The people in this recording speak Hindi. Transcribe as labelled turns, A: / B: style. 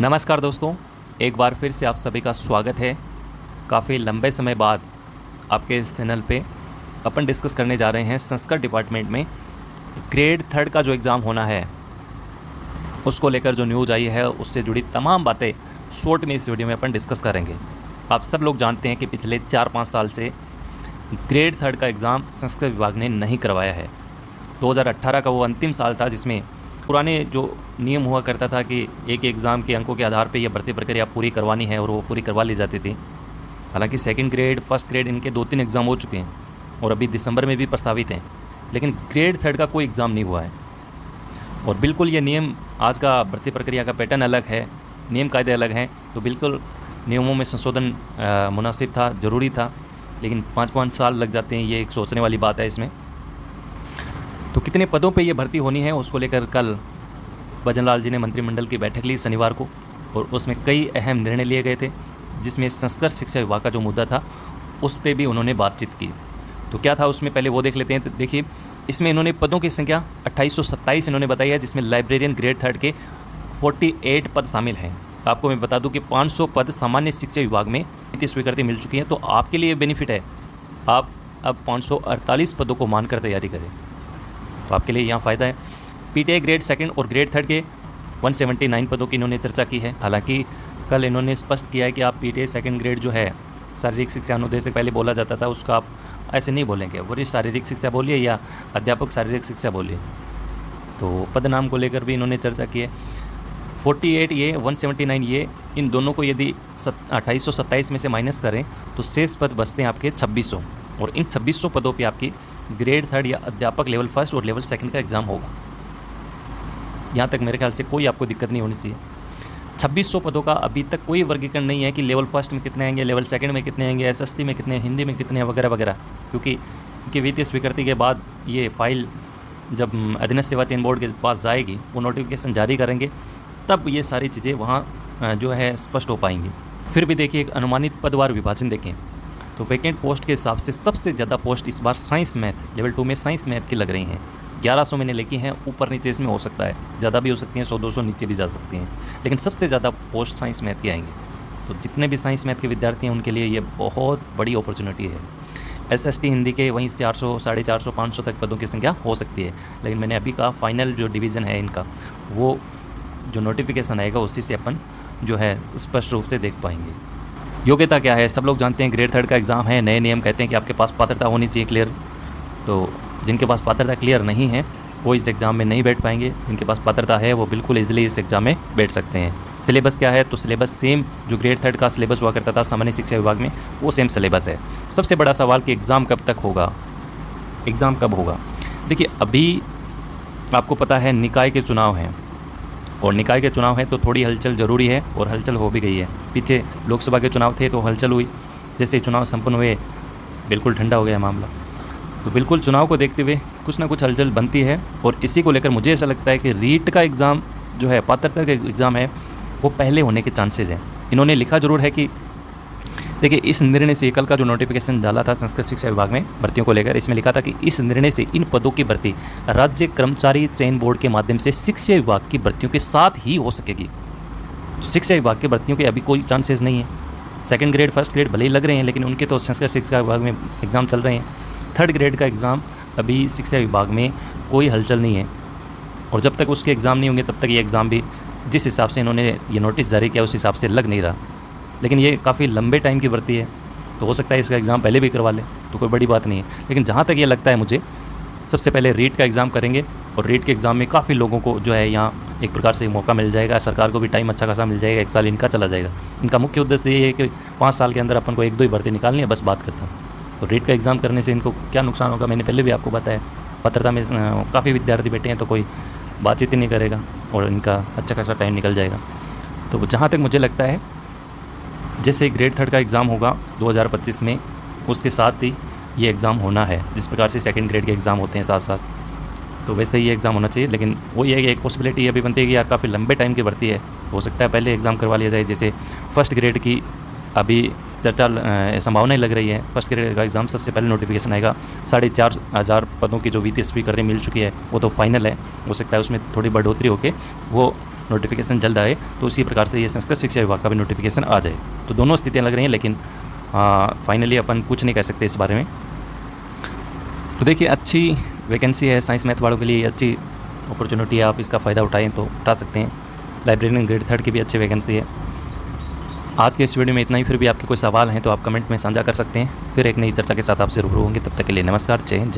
A: नमस्कार दोस्तों, एक बार फिर से आप सभी का स्वागत है। काफ़ी लंबे समय बाद आपके इस चैनल पे अपन डिस्कस करने जा रहे हैं संस्कृत डिपार्टमेंट में ग्रेड 3 का जो एग्ज़ाम होना है उसको लेकर जो न्यूज़ आई है उससे जुड़ी तमाम बातें शॉर्ट में इस वीडियो में अपन डिस्कस करेंगे। आप सब लोग जानते हैं कि पिछले 4-5 साल से ग्रेड 3 का एग्ज़ाम संस्कृत विभाग ने नहीं करवाया है। 2018 का वो अंतिम साल था जिसमें पुराने जो नियम हुआ करता था कि एक एग्ज़ाम के अंकों के आधार पे ये भर्ती प्रक्रिया पूरी करवानी है और वो पूरी करवा ली जाती थी। हालांकि सेकंड ग्रेड, फर्स्ट ग्रेड इनके 2-3 एग्ज़ाम हो चुके हैं और अभी दिसंबर में भी प्रस्तावित हैं, लेकिन ग्रेड 3 का कोई एग्ज़ाम नहीं हुआ है। और बिल्कुल ये नियम, आज का भर्ती प्रक्रिया का पैटर्न अलग है, नियम कायदे अलग हैं, तो बिल्कुल नियमों में संशोधन मुनासिब था, ज़रूरी था, लेकिन 5-5 साल लग जाते हैं। ये एक सोचने वाली बात है इसमें। तो कितने पदों पे ये भर्ती होनी है उसको लेकर कल भजन लाल जी ने मंत्रिमंडल की बैठक ली शनिवार को, और उसमें कई अहम निर्णय लिए गए थे, जिसमें संस्कृत शिक्षा विभाग का जो मुद्दा था उस पर भी उन्होंने बातचीत की। तो क्या था उसमें, पहले वो देख लेते हैं। तो देखिए, इसमें इन्होंने पदों की संख्या 2827 इन्होंने बताई है, जिसमें लाइब्रेरियन ग्रेड 3 के 48 पद शामिल हैं। आपको मैं बता दूं कि 500 पद सामान्य शिक्षा विभाग में स्वीकृति मिल चुकी है। तो आपके लिए बेनिफिट है, आप अब 548 पदों को मानकर तैयारी करें, तो आपके लिए यहाँ फ़ायदा है। पीटीआई ग्रेड 2 और ग्रेड 3 के 179 पदों की इन्होंने चर्चा की है। हालांकि कल इन्होंने स्पष्ट किया है कि आप पीटीआई 2 ग्रेड जो है, शारीरिक शिक्षा अनुदेश से पहले बोला जाता था, उसका आप ऐसे नहीं बोलेंगे, वरिष्ठ शारीरिक शिक्षा बोलिए या अध्यापक शारीरिक शिक्षा बोलिए। तो पद नाम को लेकर भी इन्होंने चर्चा की है। 48 ये, 179 ये, इन दोनों को यदि 2827 में से माइनस करें तो शेष पद बचते हैं आपके 2600, और इन 2600 पदों पे आपकी ग्रेड 3 या अध्यापक लेवल 1 और लेवल 2 का एग्ज़ाम होगा। यहाँ तक मेरे ख्याल से कोई आपको दिक्कत नहीं होनी चाहिए। 2600 पदों का अभी तक कोई वर्गीकरण नहीं है कि लेवल 1 में कितने आएंगे, लेवल 2 में कितने आएंगे, एसएसटी में कितने, हिंदी में कितने, वगैरह वगैरह, क्योंकि इनकी वित्तीय स्वीकृति के बाद ये फाइल जब अधीनस्थ सेवा चयन बोर्ड के पास जाएगी, वो नोटिफिकेशन जारी करेंगे, तब ये सारी चीज़ें वहाँ जो है स्पष्ट हो पाएंगी। फिर भी देखिए, एक अनुमानित पदवार विभाजन देखें तो वैकेंट पोस्ट के हिसाब से सबसे ज़्यादा पोस्ट इस बार साइंस मैथ लेवल 2 में साइंस मैथ की लग रही हैं। 1100 मैंने लिखी हैं, ऊपर नीचे इसमें हो सकता है, ज़्यादा भी हो सकती हैं, 100-200 नीचे भी जा सकती हैं, लेकिन सबसे ज़्यादा पोस्ट साइंस मैथ की आएंगी। तो जितने भी साइंस मैथ के विद्यार्थी हैं उनके लिए ये बहुत बड़ी अपॉर्चुनिटी है। एसएसटी हिंदी के वहीं 400, 450, 500 तक पदों की संख्या हो सकती है, लेकिन मैंने अभी कहा फाइनल जो डिवीज़न है इनका, वो जो नोटिफिकेशन आएगा उसी से अपन जो है स्पष्ट रूप से देख पाएंगे। योग्यता क्या है, सब लोग जानते हैं, ग्रेड 3 का एग्ज़ाम है। नए नियम कहते हैं कि आपके पास पात्रता होनी चाहिए क्लियर। तो जिनके पास पात्रता क्लियर नहीं है वो इस एग्ज़ाम में नहीं बैठ पाएंगे, जिनके पास पात्रता है वो बिल्कुल ईजिली इस एग्ज़ाम में बैठ सकते हैं। सिलेबस क्या है, तो सिलेबस सेम जो ग्रेड 3 का सिलेबस हुआ करता था सामान्य शिक्षा विभाग में, वो सेम सिलेबस है। सबसे बड़ा सवाल कि एग्ज़ाम कब तक होगा, एग्ज़ाम कब होगा। देखिए, अभी आपको पता है निकाय के चुनाव हैं, और निकाय के चुनाव है तो थोड़ी हलचल ज़रूरी है, और हलचल हो भी गई है। पीछे लोकसभा के चुनाव थे तो हलचल हुई, जैसे चुनाव संपन्न हुए बिल्कुल ठंडा हो गया मामला। तो बिल्कुल चुनाव को देखते हुए कुछ ना कुछ हलचल बनती है, और इसी को लेकर मुझे ऐसा लगता है कि रीट का एग्ज़ाम जो है, पात्रता का एग्ज़ाम है, वो पहले होने के चांसेज़ हैं। इन्होंने लिखा ज़रूर है कि देखिए, इस निर्णय से कल का जो नोटिफिकेशन डाला था संस्कृत शिक्षा विभाग में भर्तियों को लेकर, इसमें लिखा था कि इस निर्णय से इन पदों की भर्ती राज्य कर्मचारी चयन बोर्ड के माध्यम से शिक्षा विभाग की भर्तियों के साथ ही हो सकेगी। तो शिक्षा विभाग की भर्तियों के अभी कोई चांसेस नहीं है। 2nd ग्रेड, 1st ग्रेड भले ही लग रहे हैं, लेकिन उनके तो संस्कृत शिक्षा विभाग में एग्ज़ाम चल रहे हैं। 3rd ग्रेड का एग्ज़ाम अभी शिक्षा विभाग में कोई हलचल नहीं है, और जब तक उसके एग्ज़ाम नहीं होंगे तब तक ये एग्ज़ाम भी जिस हिसाब से इन्होंने ये नोटिस जारी किया उस हिसाब से लग नहीं रहा। लेकिन ये काफ़ी लंबे टाइम की भर्ती है, तो हो सकता है इसका एग्ज़ाम पहले भी करवा लें, तो कोई बड़ी बात नहीं है। लेकिन जहाँ तक ये लगता है मुझे, सबसे पहले रीट का एग्ज़ाम करेंगे, और रीट के एग्ज़ाम में काफ़ी लोगों को जो है यहाँ एक प्रकार से मौका मिल जाएगा, सरकार को भी टाइम अच्छा खासा मिल जाएगा, 1 साल इनका चला जाएगा। इनका मुख्य उद्देश्य ये है कि 5 साल के अंदर अपन को 1-2 ही भर्ती निकालनी है, बस बात करता हूँ। तो रीट का एग्ज़ाम करने से इनको क्या नुकसान होगा, मैंने पहले भी आपको बताया। पात्रता में काफ़ी विद्यार्थी बैठे हैं, तो कोई बातचीत ही नहीं करेगा, और इनका अच्छा खासा टाइम निकल जाएगा। तो जहाँ तक मुझे लगता है, जैसे ग्रेड 3 का एग्ज़ाम होगा 2025 में, उसके साथ ही ये एग्ज़ाम होना है। जिस प्रकार से 2nd ग्रेड के एग्ज़ाम होते हैं साथ साथ, तो वैसे ही ये एग्ज़ाम होना चाहिए। लेकिन वो ये है कि एक पॉसिबिलिटी ये भी बनती है कि यार काफ़ी लंबे टाइम की भर्ती है, हो सकता है पहले एग्ज़ाम करवा लिया जाए। जैसे 1st ग्रेड की अभी चर्चा संभावनाएं लग रही है। 1st ग्रेड का एग्ज़ाम सबसे पहले नोटिफिकेशन आएगा। 4,500 पदों की जो वित्तीय स्वीकृति मिल चुकी है वो तो फाइनल है, हो सकता है उसमें थोड़ी बढ़ोतरी होकर वो नोटिफिकेशन जल्द आए, तो उसी प्रकार से ये संस्कृत शिक्षा विभाग का भी नोटिफिकेशन आ जाए। तो दोनों स्थितियाँ लग रही हैं, लेकिन फाइनली अपन कुछ नहीं कह सकते इस बारे में। तो देखिए, अच्छी वैकेंसी है साइंस मैथ वालों के लिए, अच्छी अपॉर्चुनिटी है, आप इसका फ़ायदा उठाएँ तो उठा सकते हैं। लाइब्रेरियन ग्रेड 3 की भी अच्छी वैकेंसी है। आज के इस वीडियो में इतना ही। फिर भी आपके कोई सवाल हैं तो आप कमेंट में साझा कर सकते हैं। फिर एक नई चर्चा के साथ आपसे रूबरू होंगे। तब तक के लिए नमस्कार, जय हिंद, जय भारत।